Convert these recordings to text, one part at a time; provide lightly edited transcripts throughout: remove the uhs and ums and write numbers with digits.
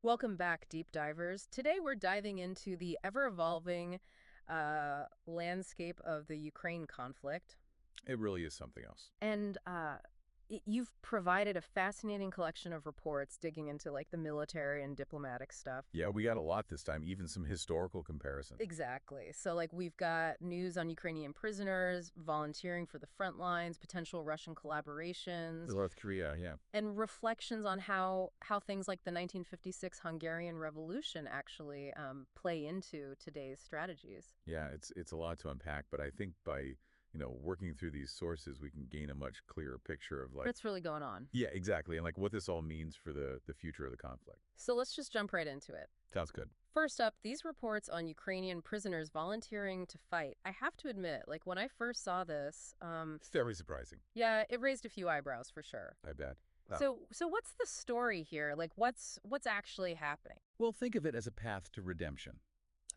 Welcome back, deep divers. Today we're diving into the ever-evolving landscape of the Ukraine conflict. It really is something else. And you've provided a fascinating collection of reports digging into like the military and diplomatic stuff. Yeah, we got a lot this time, even some historical comparisons. Exactly. So like we've got news on Ukrainian prisoners, volunteering for the front lines, potential Russian collaborations, North Korea, yeah. and reflections on how things like the 1956 Hungarian Revolution actually play into today's strategies. Yeah, it's a lot to unpack, but I think by, working through these sources, we can gain a much clearer picture of What's really going on? yeah, exactly, and like what this all means for the future of the conflict. So let's just jump right into it. Sounds good. First up, these reports on Ukrainian prisoners volunteering to fight. I have to admit, like when I first saw this, It's very surprising, yeah, it raised a few eyebrows for sure. I bet. Oh. So what's the story here? Like what's actually happening? Well, think of it as a path to redemption.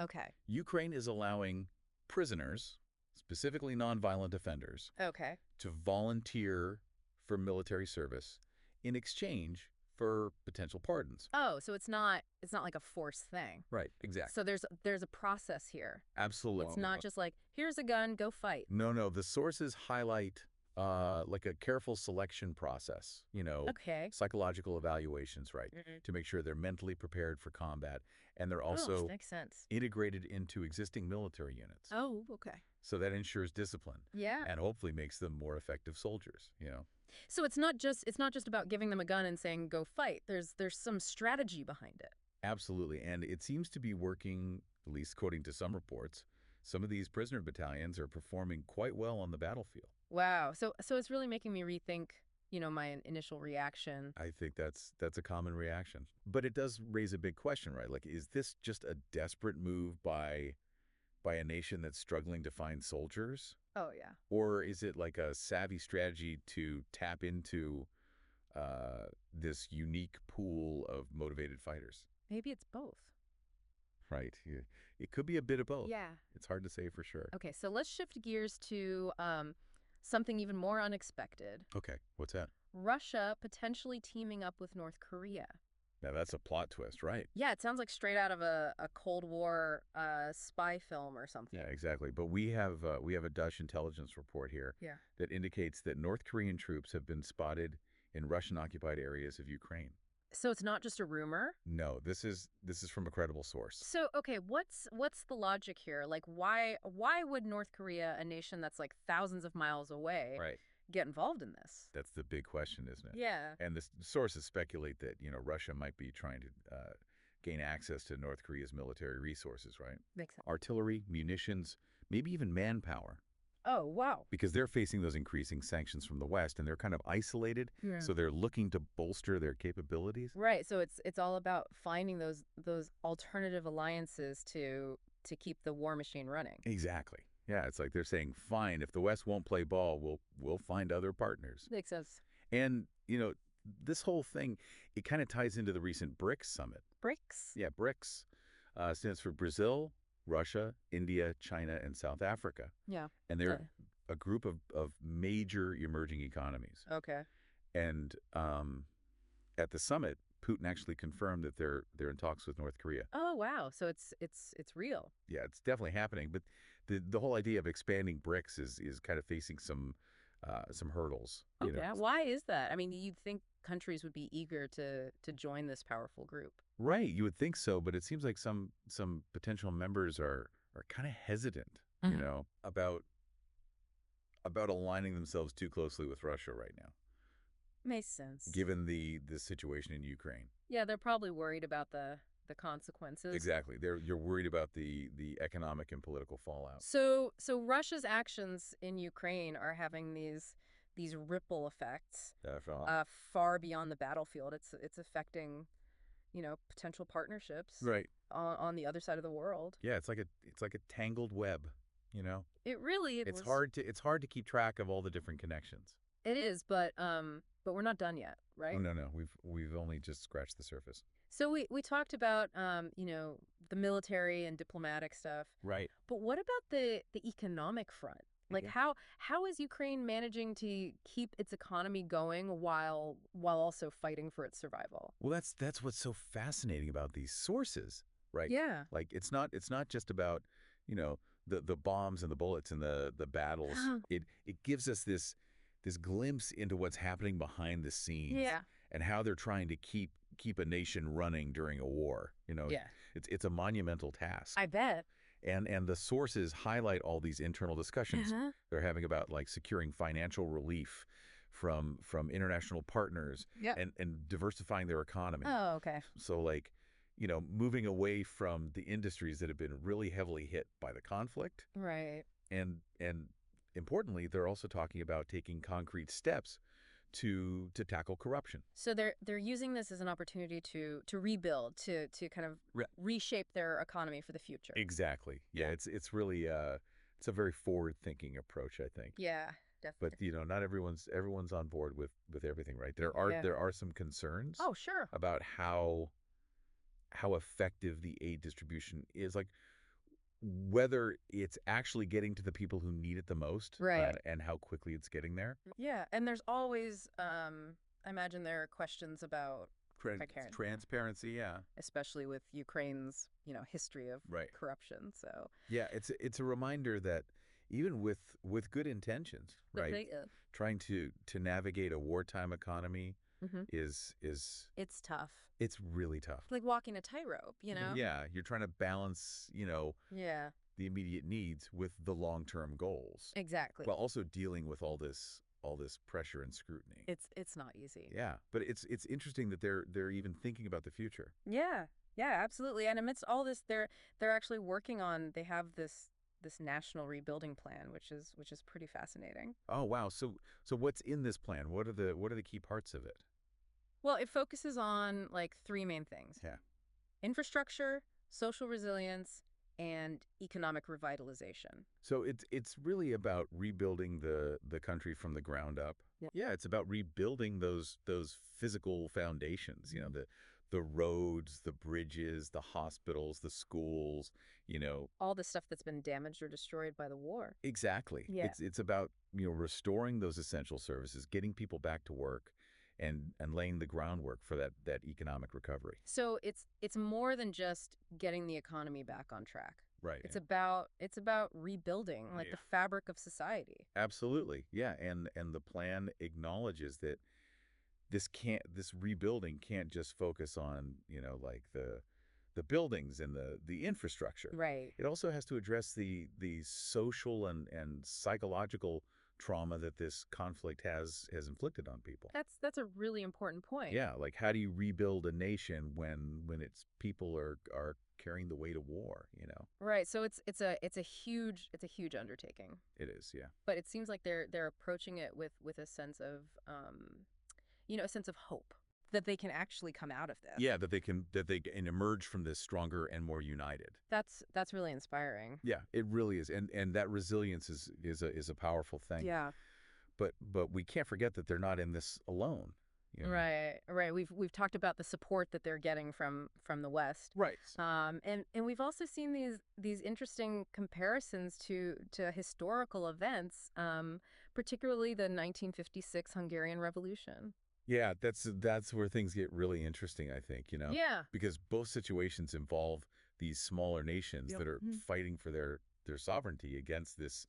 Okay. Ukraine is allowing prisoners, specifically nonviolent offenders, Okay. to volunteer for military service in exchange for potential pardons. Oh, so it's not like a forced thing. Right, exactly. So there's a process here. Absolutely. It's not just like, here's a gun, go fight. No. The sources highlight like a careful selection process, Okay. psychological evaluations, right, to make sure they're mentally prepared for combat. And they're Oh, also makes sense. integrated into existing military units. Oh, okay. So that ensures discipline Yeah. and hopefully makes them more effective soldiers. So it's not just about giving them a gun and saying go fight. There's some strategy behind it. Absolutely. And it seems to be working, at least according to some reports. Some of these prisoner battalions are performing quite well on the battlefield. Wow. So it's really making me rethink, my initial reaction. I think that's a common reaction. But it does raise a big question, right? Like, is this just a desperate move by a nation that's struggling to find soldiers? Oh, yeah. Or is it like a savvy strategy to tap into this unique pool of motivated fighters? Maybe it's both. Right. Yeah. It could be a bit of both. Yeah. It's hard to say for sure. Okay, so let's shift gears to something even more unexpected. Okay. What's that? Russia potentially teaming up with North Korea. Now, that's a plot twist, right? Yeah, it sounds like straight out of a Cold War spy film or something. Yeah, exactly. But we have a Dutch intelligence report here Yeah. that indicates that North Korean troops have been spotted in Russian-occupied areas of Ukraine. So it's not just a rumor? No, this is from a credible source. So, okay, what's the logic here? Like why would North Korea, a nation that's like thousands of miles away, Right. get involved in this? That's the big question, isn't it? Yeah. And the sources speculate that, Russia might be trying to gain access to North Korea's military resources, right? Makes sense. Artillery, munitions, maybe even manpower, Oh, wow. because they're facing those increasing sanctions from the West, and they're kind of isolated, Yeah. so they're looking to bolster their capabilities. Right, so it's all about finding those alternative alliances to keep the war machine running. Exactly. Yeah, it's like they're saying, fine, if the West won't play ball, we'll find other partners. Makes sense. And, this whole thing, it kind of ties into the recent BRICS summit. BRICS? Yeah, BRICS stands for Brazil, Russia, India, China, and South Africa. Yeah. And they're a group of major emerging economies. Okay. And at the summit, Putin actually confirmed that they're in talks with North Korea. Oh, wow. So it's real. Yeah, it's definitely happening. But the whole idea of expanding BRICS is kind of facing some hurdles. Okay. Why is that? I mean, you'd think countries would be eager to join this powerful group. Right, you would think so, but it seems like some potential members are kind of hesitant, about aligning themselves too closely with Russia right now, Makes sense. given the situation in Ukraine. Yeah, they're probably worried about the consequences. Exactly. You're worried about the economic and political fallout. So Russia's actions in Ukraine are having these ripple effects Definitely. far beyond the battlefield. It's affecting, potential partnerships Right. on the other side of the world. Yeah, it's like a tangled web, It really It's hard to keep track of all the different connections. It is, but we're not done yet, right? Oh, no. We've only just scratched the surface. So we talked about the military and diplomatic stuff. Right. But what about the economic front? Like Yeah. how is Ukraine managing to keep its economy going while also fighting for its survival? Well, that's what's so fascinating about these sources, right? Yeah. Like it's not just about, you know, the bombs and the bullets and the battles. It gives us this glimpse into what's happening behind the scenes Yeah. and how they're trying to keep a nation running during a war. Yeah. It's a monumental task. I bet. And the sources highlight all these internal discussions Uh-huh. they're having about like securing financial relief from international partners Yep. and diversifying their economy. Oh, okay. So like, moving away from the industries that have been really heavily hit by the conflict. Right. And importantly, they're also talking about taking concrete steps to tackle corruption. So they're using this as an opportunity to rebuild, to kind of reshape their economy for the future. Exactly. Yeah, Yeah. it's really it's a very forward-thinking approach, I think. Yeah, But definitely. not everyone's on board with everything, right? Yeah. There are some concerns Oh, sure. about how effective the aid distribution is, like whether it's actually getting to the people who need it the most, Right. and how quickly it's getting there. Yeah, and there's always I imagine there are questions about if I can, Transparency, yeah. especially with Ukraine's, history of Right. corruption. So, Yeah, it's a reminder that even with good intentions, but right? Trying to navigate a wartime economy hmm is it's tough. it's really tough. Like walking a tightrope, you know? Yeah, you're trying to balance, Yeah, the immediate needs with the long-term goals, exactly. while also dealing with all this pressure and scrutiny. It's not easy. Yeah, but it's interesting that they're even thinking about the future. Yeah, yeah, absolutely. And amidst all this, they're actually working on. They have this national rebuilding plan, which is pretty fascinating. Oh, wow. So what's in this plan? What are the key parts of it? Well, it focuses on like three main things: Yeah. infrastructure, social resilience, and economic revitalization. So it's really about rebuilding the country from the ground up. Yeah. Yeah, it's about rebuilding those physical foundations, the roads, the bridges, the hospitals, the schools, All the stuff that's been damaged or destroyed by the war. exactly. Yeah. It's about, restoring those essential services, getting people back to work and laying the groundwork for that economic recovery. So it's more than just getting the economy back on track. Right. It's about rebuilding like Yeah. the fabric of society. Absolutely. Yeah, and the plan acknowledges that this rebuilding can't just focus on, like the buildings and the infrastructure. Right. It also has to address the social and psychological trauma that this conflict has inflicted on people. That's a really important point. Yeah, like how do you rebuild a nation when its people are carrying the weight of war? Right. So it's a huge undertaking. It is, yeah. But it seems like they're approaching it with a sense of a sense of hope that they can actually come out of this. Yeah, that they can emerge from this stronger and more united. That's really inspiring. Yeah, it really is, and that resilience is a powerful thing. Yeah. But we can't forget that they're not in this alone. Right. Right. We've talked about the support that they're getting from the West. Right. And we've also seen these interesting comparisons to historical events, particularly the 1956 Hungarian Revolution. Yeah, that's where things get really interesting, I think. Yeah. Because both situations involve these smaller nations Yep. that are Mhm. fighting for their sovereignty against this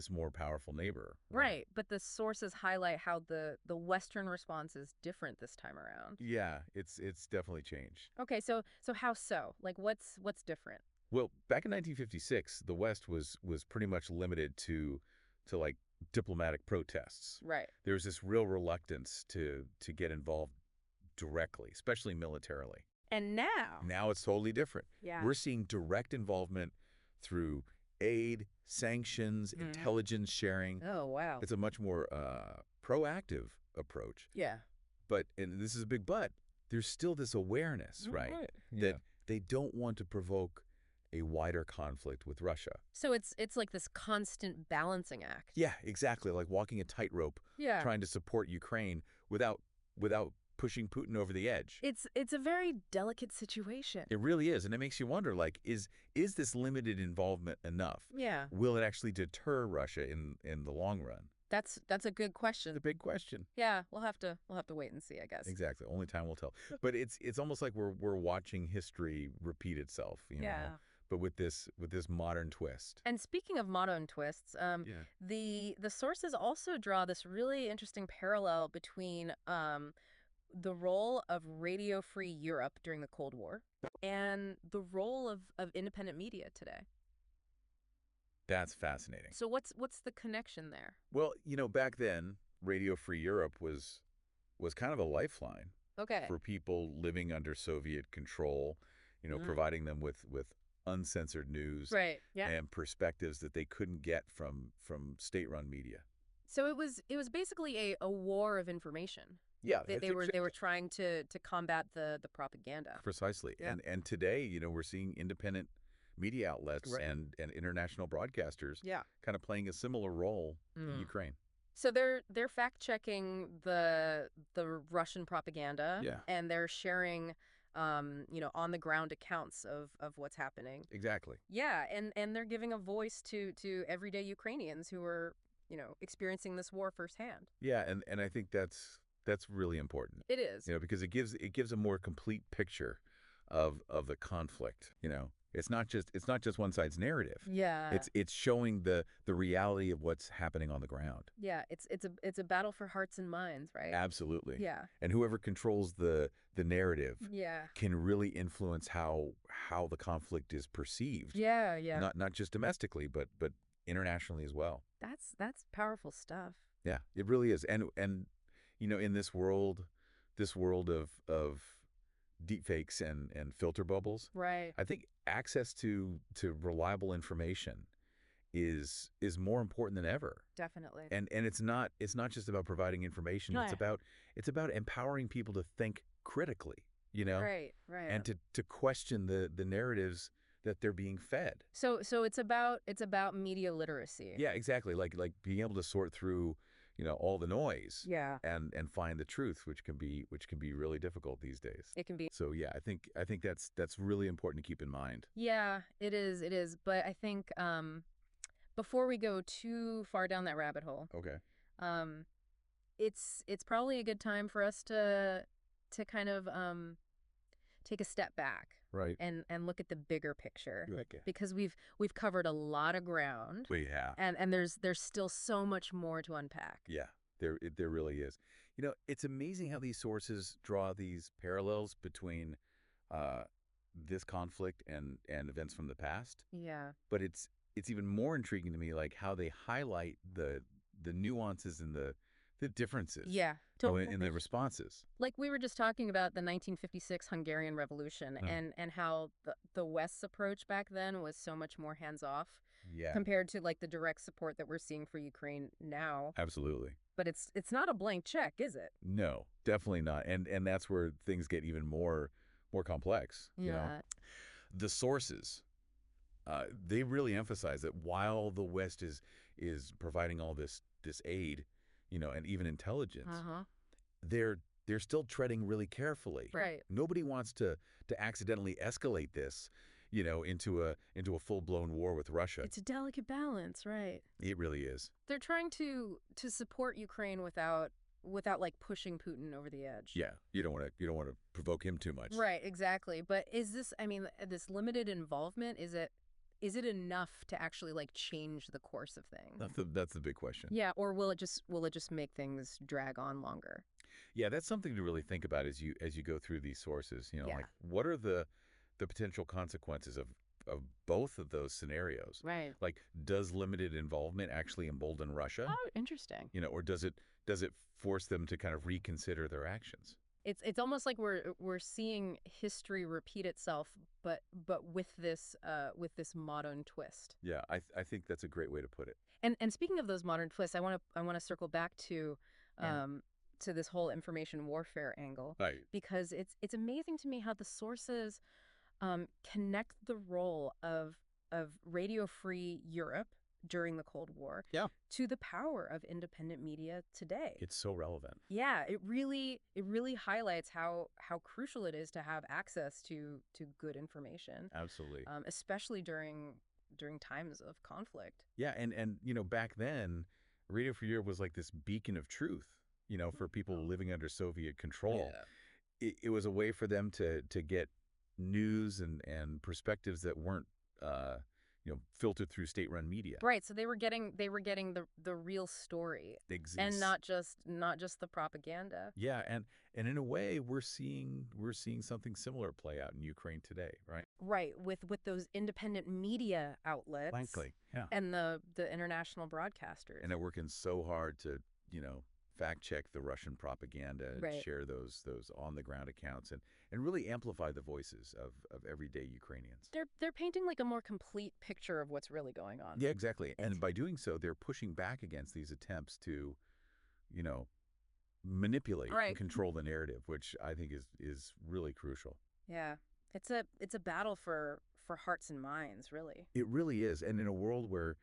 more powerful neighbor. Right. But the sources highlight how the Western response is different this time around. Yeah, it's definitely changed. Okay. So how so? Like what's different? Well, back in 1956, the West was pretty much limited to like diplomatic protests. Right. There was this real reluctance to get involved directly, especially militarily. And now. Now it's totally different. Yeah. We're seeing direct involvement through aid, sanctions, Mhm. intelligence sharing. Oh, wow. It's a much more proactive approach. Yeah. And this is a big but, there's still this awareness, right? That they don't want to provoke a wider conflict with Russia. So it's like this constant balancing act. Yeah, exactly. Like walking a tightrope, Yeah. trying to support Ukraine without pushing Putin over the edge. It's a very delicate situation. It really is, and it makes you wonder, like, is this limited involvement enough? Yeah. Will it actually deter Russia in the long run? That's a good It's question. a big question. Yeah, we'll have to wait and see, I guess. Exactly. Only time will tell. But it's almost like we're watching history repeat itself, Yeah. but with this modern twist. And speaking of modern twists, Yeah. the sources also draw this really interesting parallel between the role of radio-free Europe during the Cold War and the role of independent media today. That's fascinating. So what's the connection there? Well, back then, Radio Free Europe was kind of a lifeline Okay. for people living under Soviet control, providing them with uncensored news Right. Yeah. and perspectives that they couldn't get from state-run media. So it was basically a war of information. Yeah, They were trying to combat the propaganda. precisely. Yeah. And today, we're seeing independent media outlets Right. and international broadcasters Yeah. kind of playing a similar role in Ukraine. So they're fact checking the Russian propaganda, Yeah. and they're sharing on the ground accounts of what's happening. Exactly. Yeah, and they're giving a voice to everyday Ukrainians who are experiencing this war firsthand. Yeah, and I think that's really important. It is. Because it gives a more complete picture of the conflict. It's not just one side's narrative. Yeah. It's showing the reality of what's happening on the ground. Yeah, it's a battle for hearts and minds, right? Absolutely. Yeah. And whoever controls the narrative Yeah. can really influence how the conflict is perceived. Yeah, yeah. Not just domestically, but internationally as well. That's powerful stuff. Yeah, it really is. And in this world of deepfakes and filter bubbles, Right. I think access to reliable information is more important than ever. Definitely. And it's not just about providing information. No. It's about empowering people to think critically, Right, right. and to question the narratives that they're being fed. So it's about media literacy. Yeah, exactly. Like being able to sort through, all the noise. Yeah. And find the truth, which can be really difficult these days. It can be. So yeah, I think that's really important to keep in mind. Yeah, it is. But I think before we go too far down that rabbit hole, Okay. it's probably a good time for us to kind of take a step back. Right. And look at the bigger picture, Okay. because we've covered a lot of ground, We have. and there's still so much more to unpack. Yeah, there really is. It's amazing how these sources draw these parallels between this conflict and events from the past. Yeah. But it's even more intriguing to me, like how they highlight the nuances and the differences. Yeah. In the responses. Like we were just talking about the 1956 Hungarian Revolution, and how the West's approach back then was so much more hands-off Yeah. compared to like the direct support that we're seeing for Ukraine now. Absolutely. But it's not a blank check, is it? No, definitely not. And that's where things get even more complex. Yeah. The sources, they really emphasize that while the West is providing all this aid, and even intelligence, Uh-huh. they're still treading really carefully. Right. Nobody wants to accidentally escalate this, into a full-blown war with Russia. It's a delicate balance, right? It really is. They're trying to support Ukraine without like pushing Putin over the edge. Yeah, you don't want to provoke him too much. Right, exactly. But is this, this limited involvement, is it enough to actually like change the course of things? That's the big question. Yeah, or will it just make things drag on longer? Yeah, that's something to really think about as you go through these sources. Yeah. Like what are the potential consequences of both of those scenarios? Right. Like, does limited involvement actually embolden Russia? Oh, interesting. Or does it force them to kind of reconsider their actions? It's almost like we're seeing history repeat itself, but with this modern twist. Yeah, I think that's a great way to put it. And speaking of those modern twists, I want to circle back to this whole information warfare angle, Right. because it's amazing to me how the sources connect the role of Radio Free Europe during the Cold War Yeah. to the power of independent media today. It's so relevant. Yeah, it really highlights how crucial it is to have access to good information, Absolutely. especially during times of conflict. Yeah, and back then, Radio Free Europe was like this beacon of truth, for people living under Soviet control. Yeah. It was a way for them to get news and perspectives that weren't uh, filtered through state-run media. Right, so they were getting the real story and Exists. not just the propaganda. Yeah, and in a way, we're seeing something similar play out in Ukraine today, right? Right, with those independent media outlets Blankly. Yeah. and the international broadcasters. And they're working so hard to, fact check the Russian propaganda and Right. share those on the ground accounts and really amplify the voices of everyday Ukrainians. They're painting like a more complete picture of what's really going on. Yeah, exactly. And by doing so, they're pushing back against these attempts to, you know, manipulate and Right. control the narrative, which I think is really crucial. Yeah. It's a battle for hearts and minds, really. It really is. And in a world where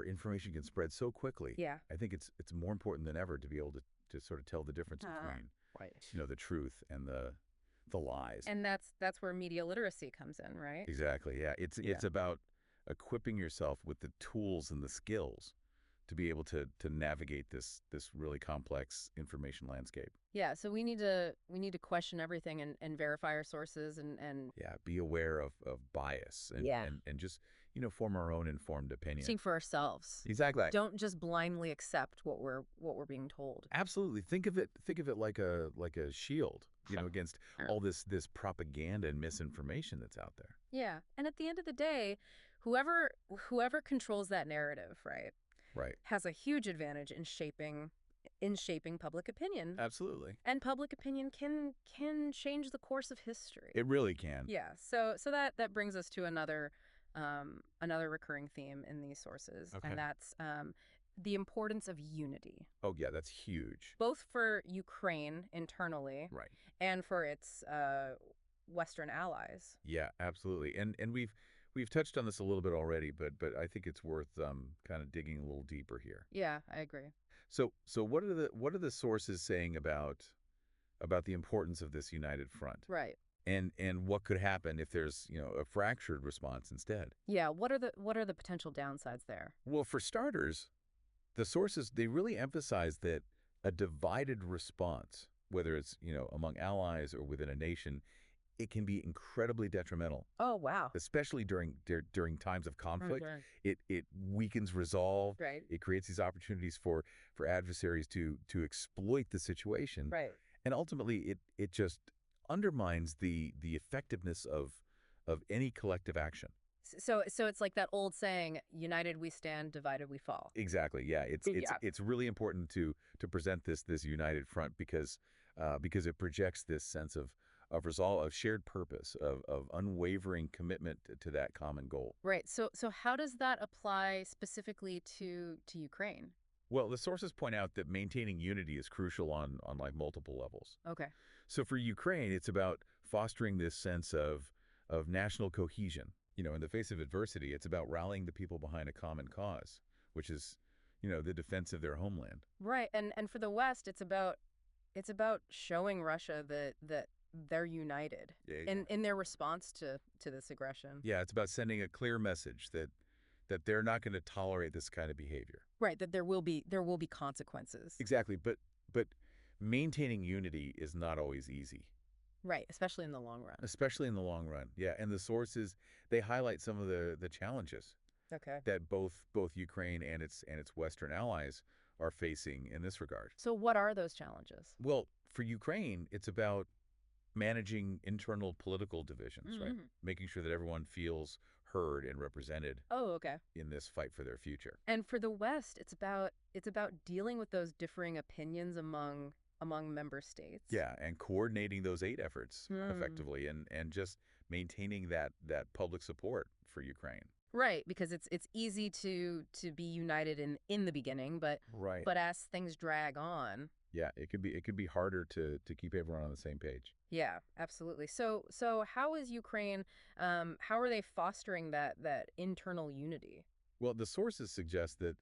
information can spread so quickly, Yeah. I think it's more important than ever to be able to sort of tell the difference between, Right. the truth and the lies. And that's where media literacy comes in, right? Exactly. Yeah. It's about equipping yourself with the tools and the skills to be able to navigate this really complex information landscape. Yeah, so we need to question everything and verify our sources and Yeah. Be aware of bias and Yeah. and just form our own informed opinion. think for ourselves. Exactly. Don't just blindly accept what we're being told. Absolutely. Think of it like a shield, against all this propaganda and misinformation that's out there. Yeah. And at the end of the day, whoever controls that narrative, right, Right. has a huge advantage in shaping public opinion. Absolutely. And public opinion can change the course of history. It really can. Yeah. So that brings us to another recurring theme in these sources, Okay. and that's the importance of unity, Oh yeah, that's huge. both for Ukraine internally Right. and for its Western allies. Yeah, absolutely. And we've touched on this a little bit already, but I think it's worth kind of digging a little deeper here. Yeah, I agree. So what are the sources saying about the importance of this united front? Right. And what could happen if there's, a fractured response instead? Yeah. What are the potential downsides there? Well, for starters, the sources they really emphasize that a divided response, whether it's, among allies or within a nation, it can be incredibly detrimental, Oh, wow. especially during times of conflict. Okay. It weakens resolve. Right. It creates these opportunities for adversaries to exploit the situation. Right. And ultimately, it just undermines the effectiveness of any collective action. So it's like that old saying, united we stand, divided we fall. Exactly. Yeah. It's really important to present this united front because it projects this sense of resolve, of shared purpose, of unwavering commitment to that common goal. Right. So how does that apply specifically to Ukraine? Well, the sources point out that maintaining unity is crucial on like multiple levels. Okay. So for Ukraine, it's about fostering this sense of national cohesion. In the face of adversity, it's about rallying the people behind a common cause, which is, the defense of their homeland. Right. And for the West, it's about showing Russia that they're united Yeah, in their response to this aggression. yeah, it's about sending a clear message that they're not going to tolerate this kind of behavior. Right, that there will be consequences. Exactly, but maintaining unity is not always easy, Right, especially in the long run. especially in the long run. Yeah, and the sources they highlight some of the challenges Okay. that both Ukraine and its Western allies are facing in this regard. So what are those challenges? Well, for Ukraine, it's about managing internal political divisions, right? Mhm. Making sure that everyone feels heard and represented Oh, okay. in this fight for their future. And for the West, it's about dealing with those differing opinions among member states. Yeah, and coordinating those aid efforts Hmm. effectively and just maintaining that public support for Ukraine. Right, because it's easy to be united in the beginning, but Right. but as things drag on, Yeah, it could be harder to keep everyone on the same page. yeah, absolutely. So how is Ukraine how are they fostering that internal unity? Well, the sources suggest that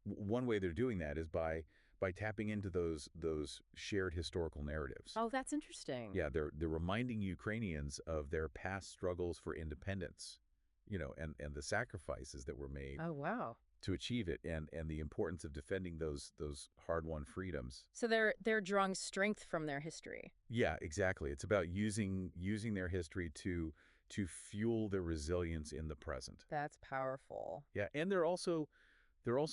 one way they're doing that is by tapping into those shared historical narratives. Oh, that's interesting. Yeah, they're reminding Ukrainians of their past struggles for independence, and the sacrifices that were made Oh, wow. to achieve it, and the importance of defending those hard-won freedoms. So they're drawing strength from their history. Yeah, exactly. It's about using their history to fuel their resilience in the present. That's powerful. Yeah, and they're also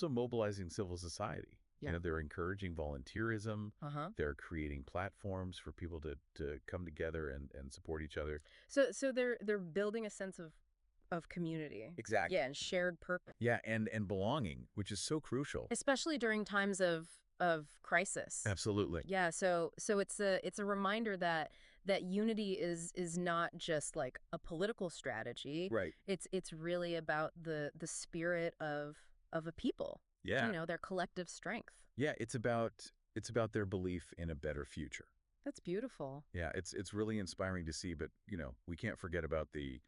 mobilizing civil society. Yeah. They're encouraging volunteerism. Uh-huh. They're creating platforms for people to come together and support each other. So they're building a sense of community. Exactly. Yeah, and shared purpose. Yeah, and belonging, which is so crucial. Especially during times of crisis. Absolutely. Yeah, so it's a reminder that unity is not just like a political strategy. Right. It's really about the spirit of a people. Yeah. Their collective strength. Yeah, it's about their belief in a better future. That's beautiful. Yeah, it's really inspiring to see, but we can't forget about the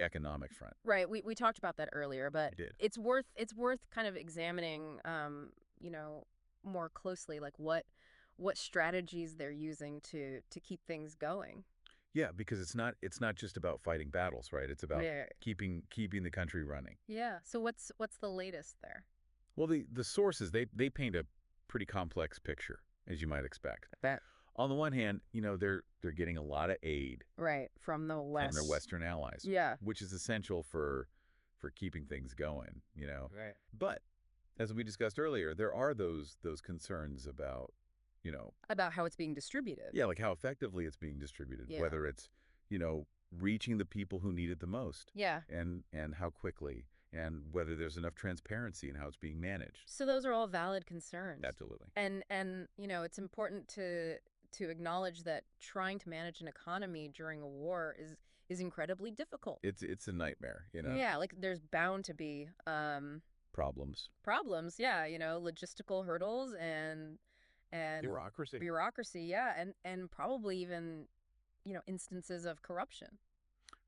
economic front. Right. We talked about that earlier, but We did. it's worth kind of examining more closely, like what strategies they're using to keep things going. Yeah, because it's not just about fighting battles, right? It's about Yeah. keeping the country running. Yeah. So what's the latest there? Well, the sources they paint a pretty complex picture, as you might expect. I bet. On the one hand, they're getting a lot of aid Right, from the West. from their Western allies, Yeah. which is essential for keeping things going. Right. But as we discussed earlier, there are those concerns about, About how it's being distributed. yeah, like how effectively it's being distributed, Yeah. whether it's, reaching the people who need it the most, Yeah. and how quickly, and whether there's enough transparency in how it's being managed. So those are all valid concerns. Absolutely. And it's important to acknowledge that trying to manage an economy during a war is incredibly difficult. It's a nightmare, Yeah, like there's bound to be problems. problems, yeah, logistical hurdles and Bureaucracy. yeah, and probably even, instances of corruption.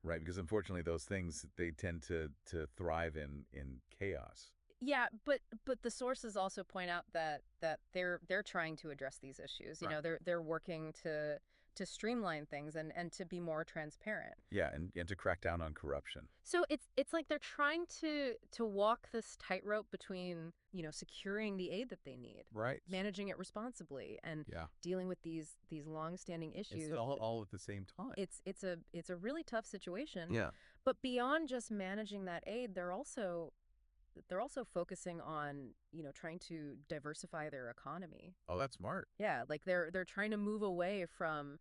Right, because unfortunately those things, they tend to thrive in chaos. Yeah, but the sources also point out that they're trying to address these issues. Right. They're working to streamline things and to be more transparent. Yeah, and to crack down on corruption. So it's like they're trying to walk this tightrope between, securing the aid that they need, Right. managing it responsibly, and Yeah. dealing with these long-standing issues. It's all at the same time. It's a really tough situation. Yeah. But beyond just managing that aid, they're also focusing on, trying to diversify their economy. Oh, that's smart. Yeah, like they're trying to move away from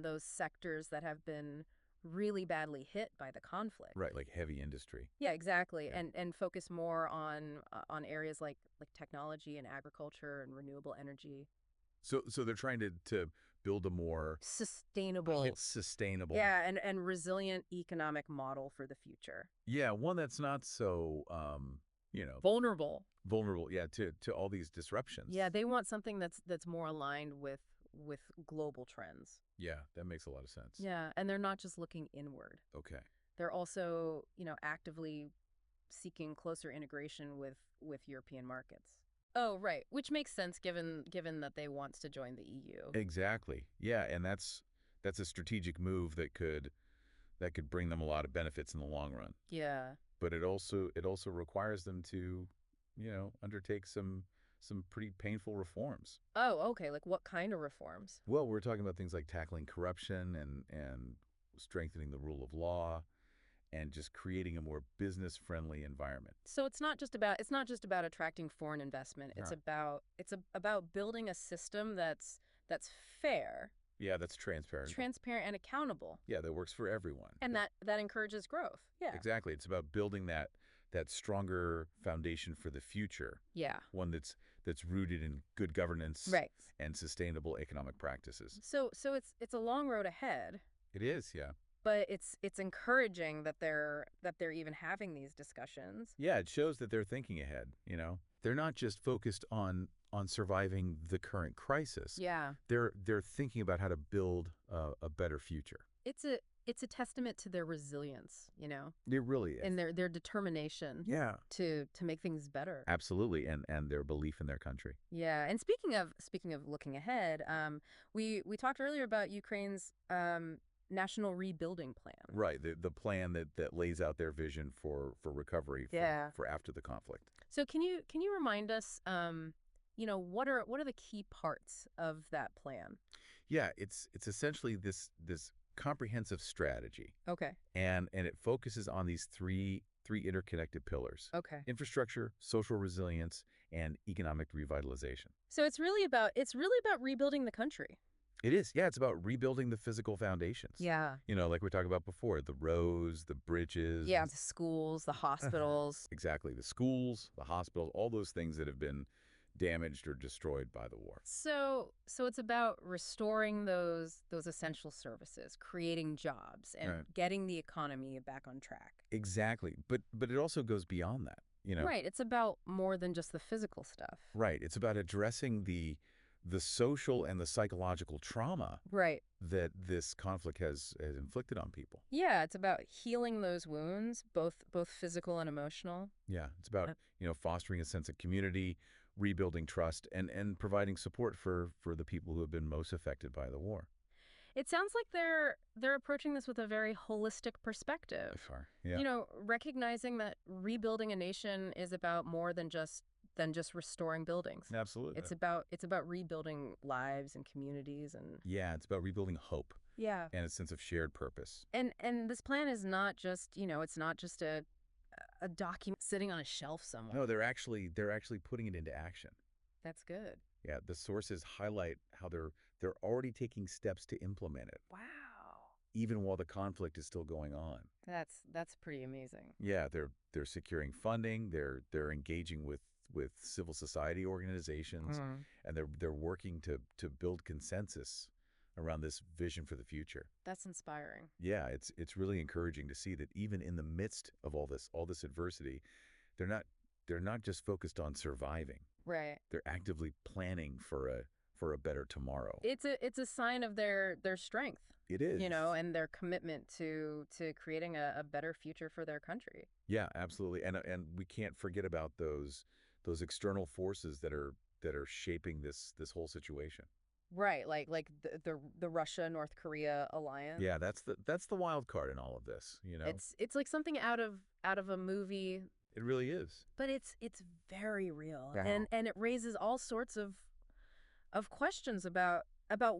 those sectors that have been really badly hit by the conflict. Right, like heavy industry. Yeah, exactly. Yeah. And focus more on areas like technology and agriculture and renewable energy. So they're trying to build a more Sustainable. sustainable. Yeah, and resilient economic model for the future. Yeah, one that's not so Vulnerable. vulnerable, yeah, to all these disruptions. Yeah, they want something that's more aligned with global trends. Yeah, that makes a lot of sense. Yeah, and they're not just looking inward. Okay. They're also, actively seeking closer integration with European markets. Oh, right, which makes sense given that they want to join the EU. Exactly. Yeah, and that's a strategic move that could bring them a lot of benefits in the long run. Yeah. But it also requires them to, undertake some pretty painful reforms. Oh, okay. Like what kind of reforms? Well, we're talking about things like tackling corruption and strengthening the rule of law, and just creating a more business-friendly environment. So it's not just about attracting foreign investment. It's No. about building a system that's fair, Yeah, that's transparent. transparent and accountable. Yeah, that works for everyone. And that encourages growth. Yeah. Exactly. It's about building that stronger foundation for the future, Yeah. one that's rooted in good governance, Right. and sustainable economic practices. So it's a long road ahead, It is, yeah. but it's encouraging that they're even having these discussions. Yeah, it shows that they're thinking ahead. They're not just focused on surviving the current crisis. Yeah. They're thinking about how to build a better future. It's It's a testament to their resilience, It really is. and their determination Yeah. to make things better. Absolutely, and their belief in their country. Yeah, and speaking of looking ahead, we talked earlier about Ukraine's national rebuilding plan. Right, the plan that lays out their vision for recovery Yeah. for after the conflict. So can you remind us, what are the key parts of that plan? Yeah, it's essentially this comprehensive strategy, Okay. and it focuses on these three interconnected pillars: Okay. infrastructure, social resilience, and economic revitalization. So it's really about rebuilding the country. It is, yeah, it's about rebuilding the physical foundations. Yeah. Like we talked about before, the roads, the bridges. Yeah, the schools, the hospitals. Exactly, the schools, the hospitals, all those things that have been damaged or destroyed by the war. So it's about restoring those essential services, creating jobs, and Right. getting the economy back on track. Exactly, but it also goes beyond that. Right. It's about more than just the physical stuff. Right, it's about addressing the social and the psychological trauma Right. that this conflict has inflicted on people. Yeah, it's about healing those wounds, both physical and emotional. Yeah, it's about, Uh, fostering a sense of community, rebuilding trust, and providing support for the people who have been most affected by the war. It sounds like they're approaching this with a very holistic By perspective. far. Yeah. Recognizing that rebuilding a nation is about more than just restoring buildings. Absolutely. It's about rebuilding lives and communities and Yeah, it's about rebuilding hope yeah. and a sense of shared purpose. And this plan is not just, it's not just a document sitting on a shelf somewhere. No, they're actually putting it into action. That's good. Yeah, the sources highlight how they're already taking steps to implement it, Wow. even while the conflict is still going on. That's pretty amazing. Yeah, they're securing funding, they're engaging with civil society organizations, Mhm. and they're working to build consensus around this vision for the future. That's inspiring. Yeah, it's really encouraging to see that even in the midst of all this adversity, they're not they're not just focused on surviving. Right. They're actively planning for a better tomorrow. It's a sign of their strength, It is. and their commitment to creating a better future for their country. Yeah, absolutely. And we can't forget about those external forces that are shaping this whole situation. Right, like the Russia-North Korea alliance. Yeah, that's the wild card in all of this. It's like something out of a movie, It really is. but it's very real. Yeah. And it raises all sorts of questions about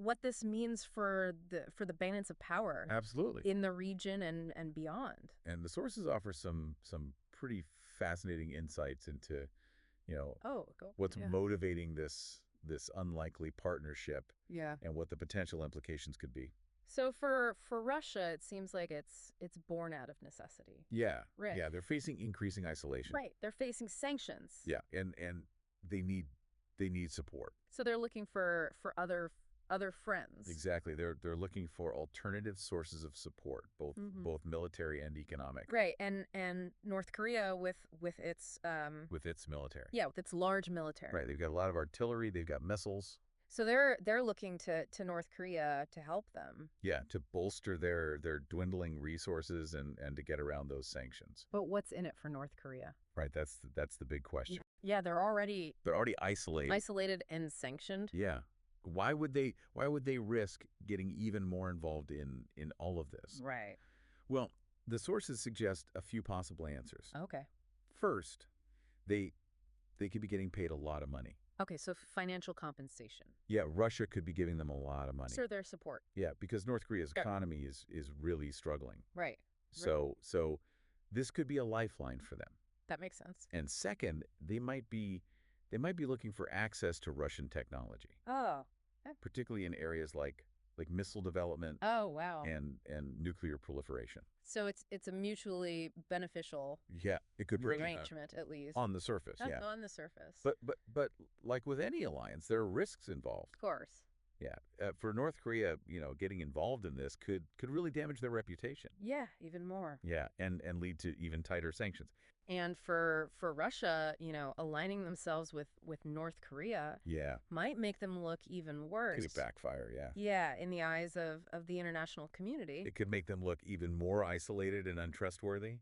what this means for the balance of power Absolutely. in the region and beyond. And the sources offer some pretty fascinating insights into, Oh, go. what's Yeah. motivating this unlikely partnership Yeah. and what the potential implications could be. So for Russia, it seems like it's born out of necessity. Yeah. Right. Yeah, they're facing increasing isolation. Right. They're facing sanctions. Yeah, and they need support. So they're looking for other friends. Exactly. They're looking for alternative sources of support, both Mhm. both military and economic, Right. And North Korea with its with its military. with its large military. Right. They've got a lot of artillery. They've got missiles. So they're looking to North Korea to help them. Yeah, to bolster their dwindling resources and to get around those sanctions. But what's in it for North Korea? Right. That's the big question. Yeah, they're already They're already isolated. isolated and sanctioned. Yeah. Why would they risk getting even more involved in all of this? Right. Well, the sources suggest a few possible answers. Okay. First, they could be getting paid a lot of money. Okay, so financial compensation. Yeah, Russia could be giving them a lot of money. Sir, their support. Yeah, because North Korea's Yeah. economy is really struggling. Right. So this could be a lifeline for them. That makes sense. And second, they might be looking for access to Russian technology, Oh. particularly in areas like missile development Oh, wow. and nuclear proliferation. So it's a mutually beneficial Yeah, it could bring arrangement, at least. on the surface. Yeah, On the surface. but like with any alliance, there are risks involved. Of course. Yeah. For North Korea, getting involved in this could really damage their reputation. Yeah, even more. Yeah, and lead to even tighter sanctions. And for Russia, aligning themselves with North Korea Yeah. might make them look even Could worse. backfire, yeah. Yeah, in the eyes of the international community. It could make them look even more isolated and untrustworthy.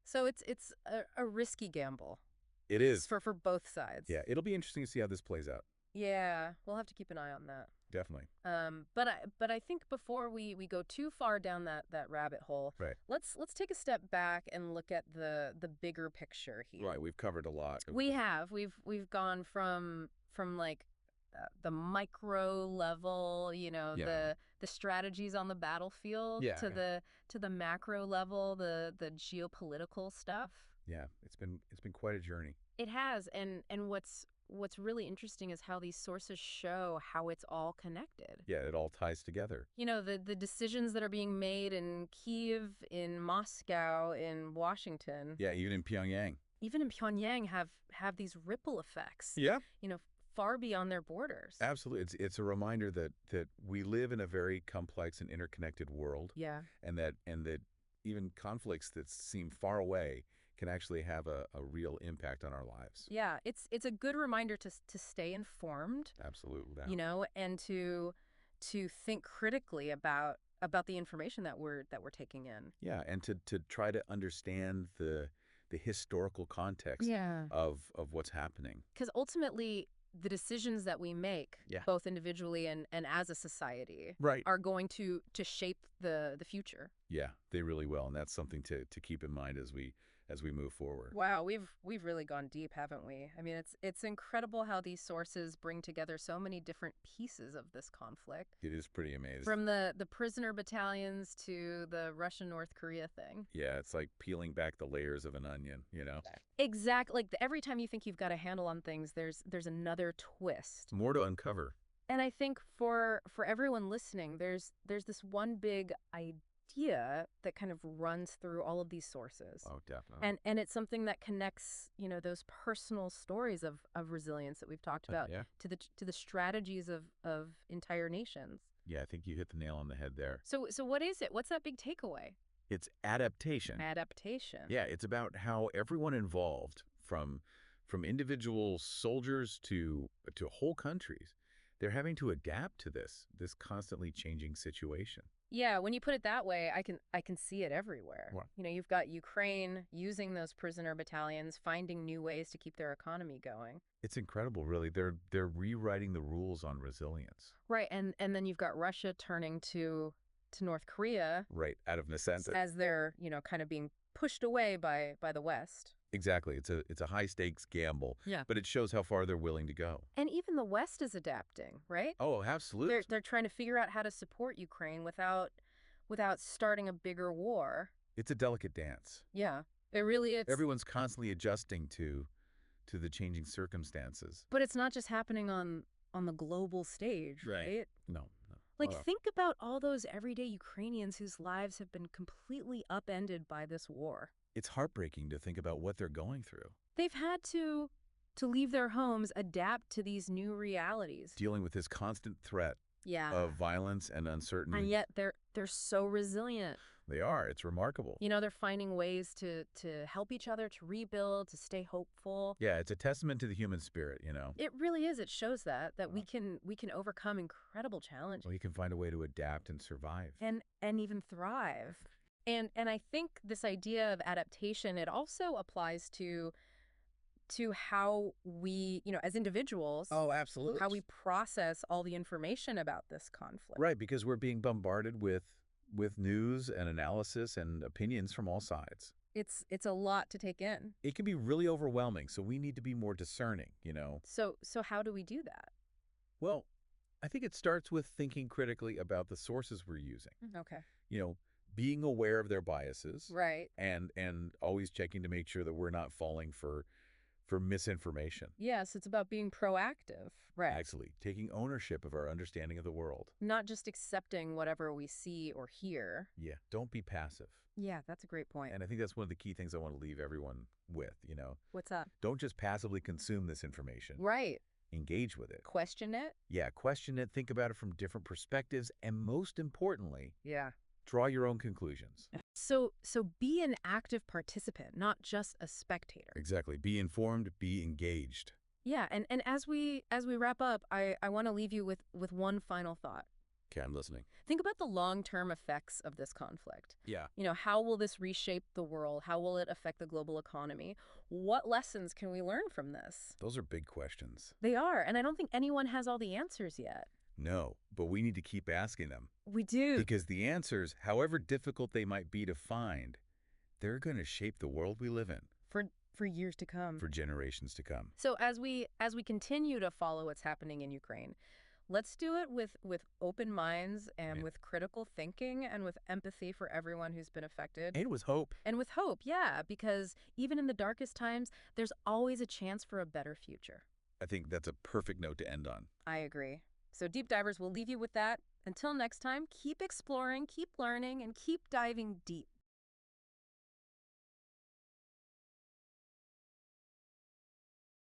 So it's a risky gamble It is. for both sides. Yeah, it'll be interesting to see how this plays out. Yeah, we'll have to keep an eye on that. Definitely. But I think before we go too far down that rabbit hole, Right. let's take a step back and look at the bigger picture here. Right, we've covered a lot. We've gone from like the micro level, Yeah. the strategies on the battlefield Yeah. to the macro level, the geopolitical stuff. Yeah, it's been quite a journey. It has, and what's really interesting is how these sources show how it's all connected. Yeah, it all ties together. The decisions that are being made in Kyiv, in Moscow, in Washington. Yeah, even in Pyongyang. Even in Pyongyang have these ripple effects. Yeah. Far beyond their borders. Absolutely. It's a reminder that we live in a very complex and interconnected world. Yeah. And that even conflicts that seem far away can actually have a real impact on our lives. Yeah, it's a good reminder to stay informed. Absolutely. And to think critically about the information that we're taking in. Yeah, and to try to understand the historical context of what's happening. Because ultimately, the decisions that we make, both individually and as a society, are going to shape the future. Yeah, they really will, and that's something to keep in mind as we move forward. Wow, we've really gone deep, haven't we? I mean, it's incredible how these sources bring together so many different pieces of this conflict. It is pretty amazing. From the prisoner battalions to the Russia-North Korea thing. Yeah, it's like peeling back the layers of an onion, Exactly. Like every time you think you've got a handle on things, there's another twist. More to uncover. And I think for everyone listening, there's this one big idea that kind of runs through all of these sources. Oh, definitely. And it's something that connects, those personal stories of resilience that we've talked about to the strategies of entire nations. Yeah, I think you hit the nail on the head there. So what is it? What's that big takeaway? It's adaptation. Adaptation. Yeah, it's about how everyone involved, from individual soldiers to whole countries, they're having to adapt to this constantly changing situation. Yeah, when you put it that way, I can see it everywhere. Wow. You've got Ukraine using those prisoner battalions, finding new ways to keep their economy going. It's incredible, really. They're rewriting the rules on resilience. Right, and then you've got Russia turning to North Korea. Right, out of necessity. As they're, kind of being pushed away by the West. Exactly. It's a high-stakes gamble. Yeah. But it shows how far they're willing to go. And even the West is adapting, right? Oh, absolutely. They're trying to figure out how to support Ukraine without starting a bigger war. It's a delicate dance. Yeah, it really is. Everyone's constantly adjusting to the changing circumstances. But it's not just happening on the global stage, right? No. Like, think about all those everyday Ukrainians whose lives have been completely upended by this war. It's heartbreaking to think about what they're going through. They've had to leave their homes, adapt to these new realities. Dealing with this constant threat of violence and uncertainty. And yet they're so resilient. They are. It's remarkable. They're finding ways to help each other, to rebuild, to stay hopeful. Yeah, it's a testament to the human spirit, It really is. It shows that we can overcome incredible challenges. Well, you can find a way to adapt and survive. And even thrive. And I think this idea of adaptation, it also applies to how we, as individuals. Oh, absolutely. How we process all the information about this conflict. Right, because we're being bombarded with news and analysis and opinions from all sides. It's a lot to take in. It can be really overwhelming, so we need to be more discerning, So how do we do that? Well, I think it starts with thinking critically about the sources we're using. Okay. Being aware of their biases. Right. And always checking to make sure that we're not falling for misinformation. Yes, it's about being proactive. Right. Actually, taking ownership of our understanding of the world. Not just accepting whatever we see or hear. Yeah, don't be passive. Yeah, that's a great point. And I think that's one of the key things I want to leave everyone with, What's that? Don't just passively consume this information. Right. engage with it. Question it? Yeah, question it, think about it from different perspectives, and most importantly, Yeah. draw your own conclusions. So be an active participant, not just a spectator. Exactly. Be informed, be engaged. Yeah, and as we wrap up, I want to leave you with one final thought. Okay, I'm listening. Think about the long-term effects of this conflict. Yeah. How will this reshape the world? How will it affect the global economy? What lessons can we learn from this? Those are big questions. They are, and I don't think anyone has all the answers yet. No, but we need to keep asking them. We do. Because the answers, however difficult they might be to find, they're going to shape the world we live in. For years to come. For generations to come. So as we continue to follow what's happening in Ukraine, let's do it with open minds and with critical thinking and with empathy for everyone who's been affected. And with hope. And with hope, yeah, because even in the darkest times, there's always a chance for a better future. I think that's a perfect note to end on. I agree. So Deep Divers, we'll leave you with that. Until next time, keep exploring, keep learning, and keep diving deep.